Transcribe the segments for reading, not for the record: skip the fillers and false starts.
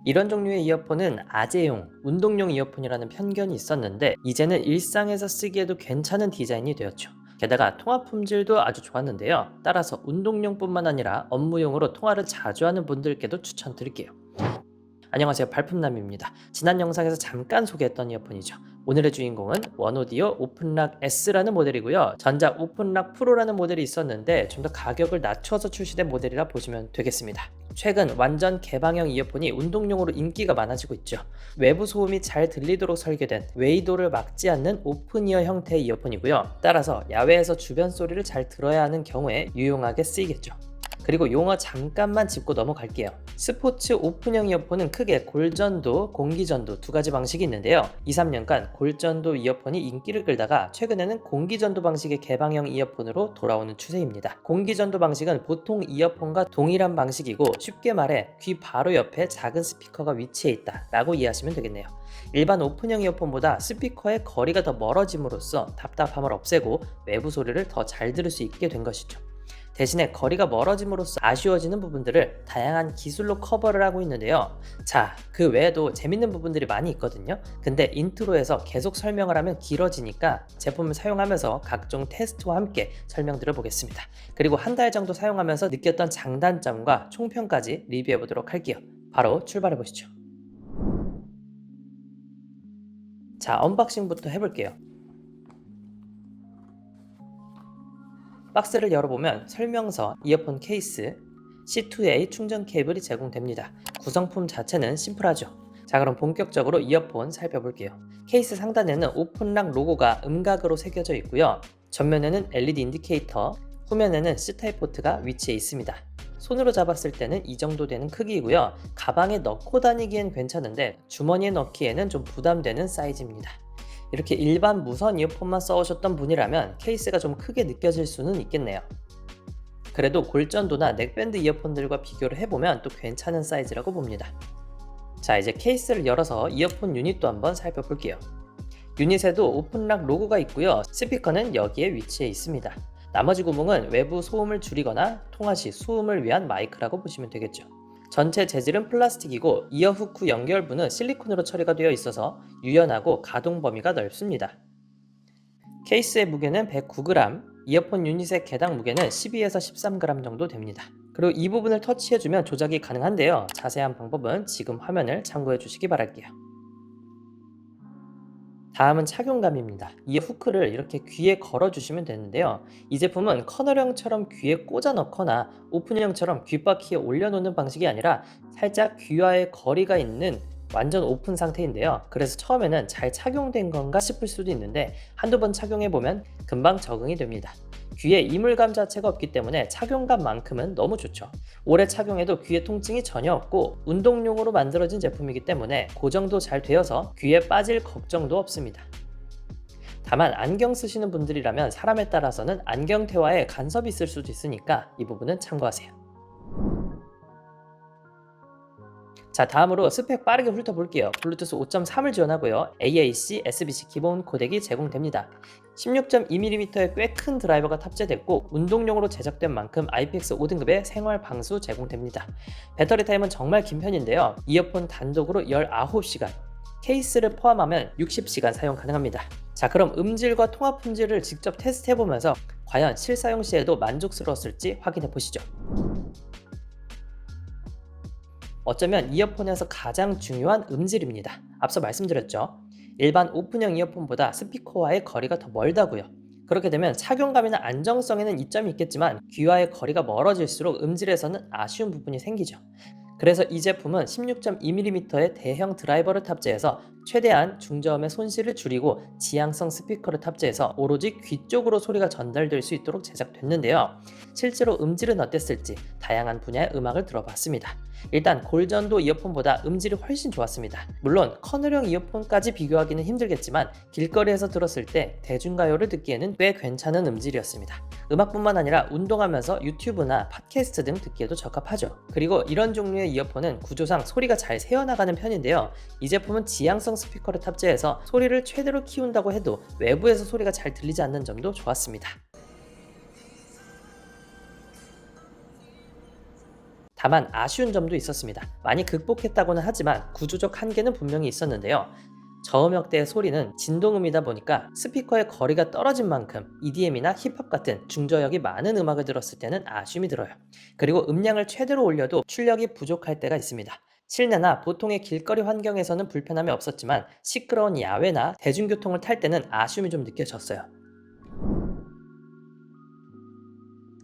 이런 종류의 이어폰은 아재용, 운동용 이어폰이라는 편견이 있었는데 이제는 일상에서 쓰기에도 괜찮은 디자인이 되었죠. 게다가 통화 품질도 아주 좋았는데요. 따라서 운동용뿐만 아니라 업무용으로 통화를 자주 하는 분들께도 추천드릴게요. 안녕하세요, 발품남입니다. 지난 영상에서 잠깐 소개했던 이어폰이죠. 오늘의 주인공은 원오디오 오픈락 S라는 모델이고요. 전작 오픈락 프로라는 모델이 있었는데 좀 더 가격을 낮춰서 출시된 모델이라 보시면 되겠습니다. 최근 완전 개방형 이어폰이 운동용으로 인기가 많아지고 있죠. 외부 소음이 잘 들리도록 설계된 웨이도를 막지 않는 오픈이어 형태의 이어폰이고요. 따라서 야외에서 주변 소리를 잘 들어야 하는 경우에 유용하게 쓰이겠죠. 그리고 용어 잠깐만 짚고 넘어갈게요. 스포츠 오픈형 이어폰은 크게 골전도, 공기전도 두 가지 방식이 있는데요. 2, 3년간 골전도 이어폰이 인기를 끌다가 최근에는 공기전도 방식의 개방형 이어폰으로 돌아오는 추세입니다. 공기전도 방식은 보통 이어폰과 동일한 방식이고 쉽게 말해 귀 바로 옆에 작은 스피커가 위치해 있다 라고 이해하시면 되겠네요. 일반 오픈형 이어폰보다 스피커의 거리가 더 멀어짐으로써 답답함을 없애고 외부 소리를 더 잘 들을 수 있게 된 것이죠. 대신에 거리가 멀어짐으로써 아쉬워지는 부분들을 다양한 기술로 커버를 하고 있는데요. 자, 그 외에도 재밌는 부분들이 많이 있거든요. 근데 인트로에서 계속 설명을 하면 길어지니까 제품을 사용하면서 각종 테스트와 함께 설명드려 보겠습니다. 그리고 한 달 정도 사용하면서 느꼈던 장단점과 총평까지 리뷰해 보도록 할게요. 바로 출발해 보시죠. 자, 언박싱부터 해볼게요. 박스를 열어보면 설명서, 이어폰 케이스, C2A 충전 케이블이 제공됩니다. 구성품 자체는 심플하죠. 자, 그럼 본격적으로 이어폰 살펴볼게요. 케이스 상단에는 오픈락 로고가 음각으로 새겨져 있고요. 전면에는 LED 인디케이터, 후면에는 C타입 포트가 위치해 있습니다. 손으로 잡았을 때는 이 정도 되는 크기이고요. 가방에 넣고 다니기엔 괜찮은데 주머니에 넣기에는 좀 부담되는 사이즈입니다. 이렇게 일반 무선 이어폰만 써오셨던 분이라면 케이스가 좀 크게 느껴질 수는 있겠네요. 그래도 골전도나 넥밴드 이어폰들과 비교를 해보면 또 괜찮은 사이즈라고 봅니다. 자, 이제 케이스를 열어서 이어폰 유닛도 한번 살펴볼게요. 유닛에도 오픈락 로고가 있고요. 스피커는 여기에 위치해 있습니다. 나머지 구멍은 외부 소음을 줄이거나 통화 시 수음을 위한 마이크라고 보시면 되겠죠. 전체 재질은 플라스틱이고 이어 후크 연결부는 실리콘으로 처리가 되어 있어서 유연하고 가동 범위가 넓습니다. 케이스의 무게는 109g, 이어폰 유닛의 개당 무게는 12에서 13g 정도 됩니다. 그리고 이 부분을 터치해주면 조작이 가능한데요. 자세한 방법은 지금 화면을 참고해 주시기 바랄게요. 다음은 착용감입니다. 이 후크를 이렇게 귀에 걸어주시면 되는데요. 이 제품은 커널형처럼 귀에 꽂아 넣거나 오픈형처럼 귓바퀴에 올려놓는 방식이 아니라 살짝 귀와의 거리가 있는 완전 오픈 상태인데요. 그래서 처음에는 잘 착용된 건가 싶을 수도 있는데 한두 번 착용해보면 금방 적응이 됩니다. 귀에 이물감 자체가 없기 때문에 착용감만큼은 너무 좋죠. 오래 착용해도 귀에 통증이 전혀 없고 운동용으로 만들어진 제품이기 때문에 고정도 잘 되어서 귀에 빠질 걱정도 없습니다. 다만 안경 쓰시는 분들이라면 사람에 따라서는 안경 태화에 간섭이 있을 수도 있으니까 이 부분은 참고하세요. 자, 다음으로 스펙 빠르게 훑어볼게요. 블루투스 5.3을 지원하고요. AAC, SBC 기본 코덱이 제공됩니다. 16.2mm의 꽤 큰 드라이버가 탑재됐고 운동용으로 제작된 만큼 IPX 5등급의 생활 방수 제공됩니다. 배터리 타임은 정말 긴 편인데요. 이어폰 단독으로 19시간, 케이스를 포함하면 60시간 사용 가능합니다. 자, 그럼 음질과 통화 품질을 직접 테스트해보면서 과연 실사용 시에도 만족스러웠을지 확인해보시죠. 어쩌면 이어폰에서 가장 중요한 음질입니다. 앞서 말씀드렸죠. 일반 오픈형 이어폰보다 스피커와의 거리가 더 멀다고요. 그렇게 되면 착용감이나 안정성에는 이점이 있겠지만 귀와의 거리가 멀어질수록 음질에서는 아쉬운 부분이 생기죠. 그래서 이 제품은 16.2mm의 대형 드라이버를 탑재해서 최대한 중저음의 손실을 줄이고 지향성 스피커를 탑재해서 오로지 귀 쪽으로 소리가 전달될 수 있도록 제작됐는데요. 실제로 음질은 어땠을지 다양한 분야의 음악을 들어봤습니다. 일단 골전도 이어폰보다 음질이 훨씬 좋았습니다. 물론 커널형 이어폰까지 비교하기는 힘들겠지만 길거리에서 들었을 때 대중가요를 듣기에는 꽤 괜찮은 음질이었습니다. 음악뿐만 아니라 운동하면서 유튜브나 팟캐스트 등 듣기에도 적합하죠. 그리고 이런 종류의 이어폰은 구조상 소리가 잘 새어나가는 편인데요. 이 제품은 지향성 스피커를 탑재해서 소리를 최대로 키운다고 해도 외부에서 소리가 잘 들리지 않는 점도 좋았습니다. 다만 아쉬운 점도 있었습니다. 많이 극복했다고는 하지만 구조적 한계는 분명히 있었는데요. 저음역대의 소리는 진동음이다 보니까 스피커의 거리가 떨어진 만큼 EDM이나 힙합 같은 중저역이 많은 음악을 들었을 때는 아쉬움이 들어요. 그리고 음량을 최대로 올려도 출력이 부족할 때가 있습니다. 실내나 보통의 길거리 환경에서는 불편함이 없었지만 시끄러운 야외나 대중교통을 탈 때는 아쉬움이 좀 느껴졌어요.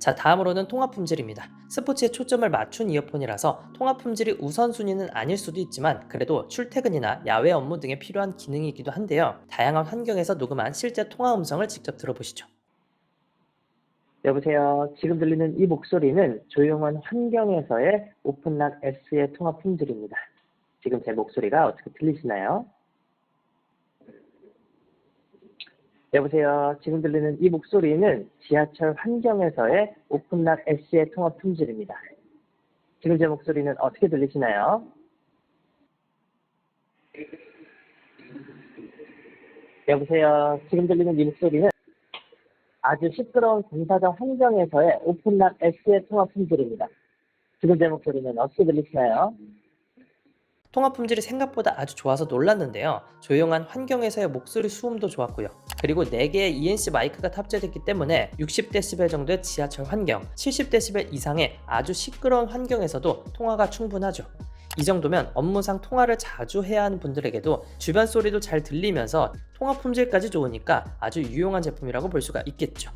자, 다음으로는 통합 품질입니다. 스포츠에 초점을 맞춘 이어폰이라서 통합 품질이 우선순위는 아닐 수도 있지만 그래도 출퇴근이나 야외 업무 등에 필요한 기능이기도 한데요. 다양한 환경에서 녹음한 실제 통화 음성을 직접 들어보시죠. 여보세요. 지금 들리는 이 목소리는 조용한 환경에서의 오픈락 S의 통화 품질입니다. 지금 제 목소리가 어떻게 들리시나요? 여보세요. 지금 들리는 이 목소리는 지하철 환경에서의 오픈락 S의 통화 품질입니다. 지금 제 목소리는 어떻게 들리시나요? 여보세요. 지금 들리는 이 목소리는 아주 시끄러운 공사장 환경에서의 오픈락 S의 통화 품질입니다. 지금 제 목소리는 어떻게 들리시나요? 통화 품질이 생각보다 아주 좋아서 놀랐는데요. 조용한 환경에서의 목소리 수음도 좋았고요. 그리고 4개의 ENC 마이크가 탑재됐기 때문에 60dB 정도의 지하철 환경, 70dB 이상의 아주 시끄러운 환경에서도 통화가 충분하죠. 이 정도면 업무상 통화를 자주 해야 하는 분들에게도 주변 소리도 잘 들리면서 통화 품질까지 좋으니까 아주 유용한 제품이라고 볼 수가 있겠죠.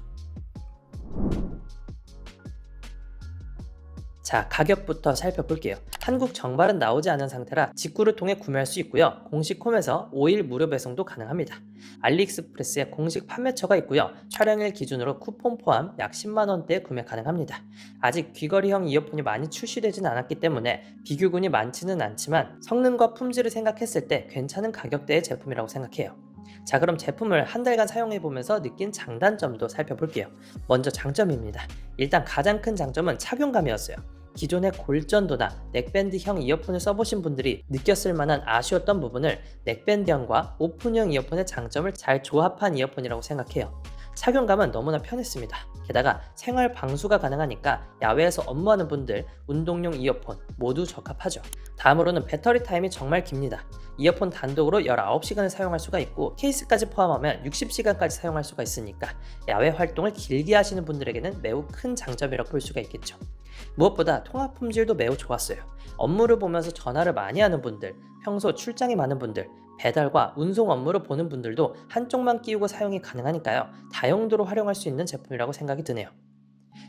자, 가격부터 살펴볼게요. 한국 정발은 나오지 않은 상태라 직구를 통해 구매할 수 있고요. 공식 홈에서 5일 무료 배송도 가능합니다. 알리익스프레스에 공식 판매처가 있고요. 촬영일 기준으로 쿠폰 포함 약 10만원대에 구매 가능합니다. 아직 귀걸이형 이어폰이 많이 출시되진 않았기 때문에 비교군이 많지는 않지만 성능과 품질을 생각했을 때 괜찮은 가격대의 제품이라고 생각해요. 자, 그럼 제품을 한 달간 사용해보면서 느낀 장단점도 살펴볼게요. 먼저 장점입니다. 일단 가장 큰 장점은 착용감이었어요. 기존의 골전도나 넥밴드형 이어폰을 써보신 분들이 느꼈을 만한 아쉬웠던 부분을 넥밴드형과 오픈형 이어폰의 장점을 잘 조합한 이어폰이라고 생각해요. 착용감은 너무나 편했습니다. 게다가 생활 방수가 가능하니까 야외에서 업무하는 분들, 운동용 이어폰 모두 적합하죠. 다음으로는 배터리 타임이 정말 깁니다. 이어폰 단독으로 19시간을 사용할 수가 있고 케이스까지 포함하면 60시간까지 사용할 수가 있으니까 야외 활동을 길게 하시는 분들에게는 매우 큰 장점이라고 볼 수가 있겠죠. 무엇보다 통화 품질도 매우 좋았어요. 업무를 보면서 전화를 많이 하는 분들, 평소 출장이 많은 분들, 배달과 운송 업무를 보는 분들도 한쪽만 끼우고 사용이 가능하니까요. 다용도로 활용할 수 있는 제품이라고 생각이 드네요.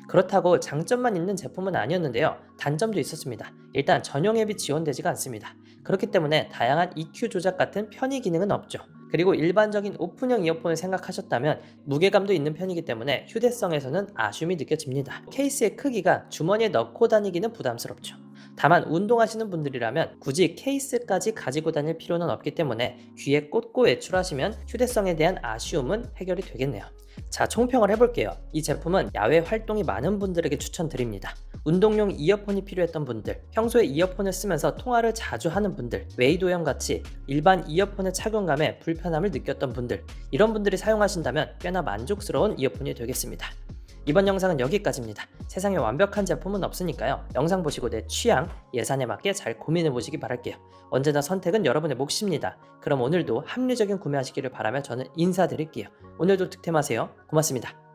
그렇다고 장점만 있는 제품은 아니었는데요. 단점도 있었습니다. 일단 전용 앱이 지원되지가 않습니다. 그렇기 때문에 다양한 EQ 조작 같은 편의 기능은 없죠. 그리고 일반적인 오픈형 이어폰을 생각하셨다면 무게감도 있는 편이기 때문에 휴대성에서는 아쉬움이 느껴집니다. 케이스의 크기가 주머니에 넣고 다니기는 부담스럽죠. 다만 운동하시는 분들이라면 굳이 케이스까지 가지고 다닐 필요는 없기 때문에 귀에 꽂고 외출하시면 휴대성에 대한 아쉬움은 해결이 되겠네요. 자, 총평을 해볼게요. 이 제품은 야외 활동이 많은 분들에게 추천드립니다. 운동용 이어폰이 필요했던 분들, 평소에 이어폰을 쓰면서 통화를 자주 하는 분들, 웨이도형 같이 일반 이어폰의 착용감에 불편함을 느꼈던 분들, 이런 분들이 사용하신다면 꽤나 만족스러운 이어폰이 되겠습니다. 이번 영상은 여기까지입니다. 세상에 완벽한 제품은 없으니까요. 영상 보시고 내 취향, 예산에 맞게 잘 고민해 보시기 바랄게요. 언제나 선택은 여러분의 몫입니다. 그럼 오늘도 합리적인 구매하시기를 바라며 저는 인사드릴게요. 오늘도 득템하세요. 고맙습니다.